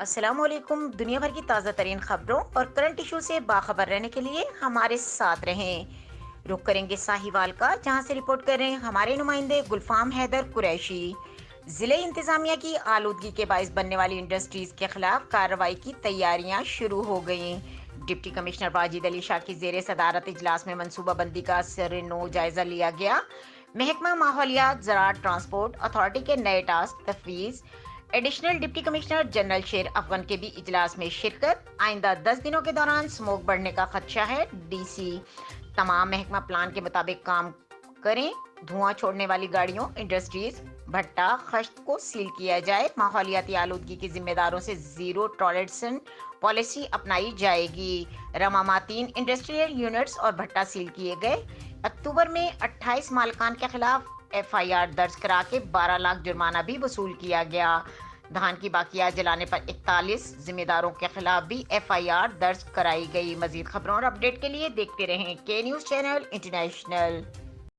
السلام علیکم۔ دنیا بھر کی تازہ ترین خبروں اور کرنٹ ایشو سے باخبر رہنے کے لیے ہمارے ساتھ رہیں۔ رخ کریں گے ساہیوال کا، جہاں سے رپورٹ کر رہے ہیں ہمارے نمائندے گلفام حیدر قریشی۔ ضلع انتظامیہ کی آلودگی کے باعث بننے والی انڈسٹریز کے خلاف کارروائی کی تیاریاں شروع ہو گئیں۔ ڈپٹی کمشنر واجد علی شاہ کی زیر صدارت اجلاس میں منصوبہ بندی کا سر جائزہ لیا گیا۔ محکمہ ماحولیات، زراعت، ٹرانسپورٹ اتھارٹی کے نئے ٹاسک تفویض۔ ایڈیشنل ڈپٹی کمشنر جنرل شیر افغان کے بھی اجلاس میں شرکت۔ آئندہ 10 دنوں کے دوران سموک بڑھنے کا خدشہ ہے، ڈی سی۔ تمام محکمہ پلان کے مطابق کام کریں، دھواں چھوڑنے والی گاڑیوں، انڈسٹریز، بھٹا خشت کو سیل کیا جائے۔ ماحولیاتی آلودگی کے ذمہ داروں سے زیرو ٹالرنس پالیسی اپنائی جائے گی۔ رماما 3 انڈسٹریل یونٹس اور بھٹا سیل کیے گئے۔ اکتوبر میں 28 مالکان کے خلاف ایف آئی آر درج کرا کے 12 لاکھ جرمانہ بھی وصول کیا گیا۔ دھان کی باقیات جلانے پر 41 ذمہ داروں کے خلاف بھی ایف آئی آر درج کرائی گئی۔ مزید خبروں اور اپڈیٹ کے لیے دیکھتے رہیں کے نیوز چینل انٹرنیشنل۔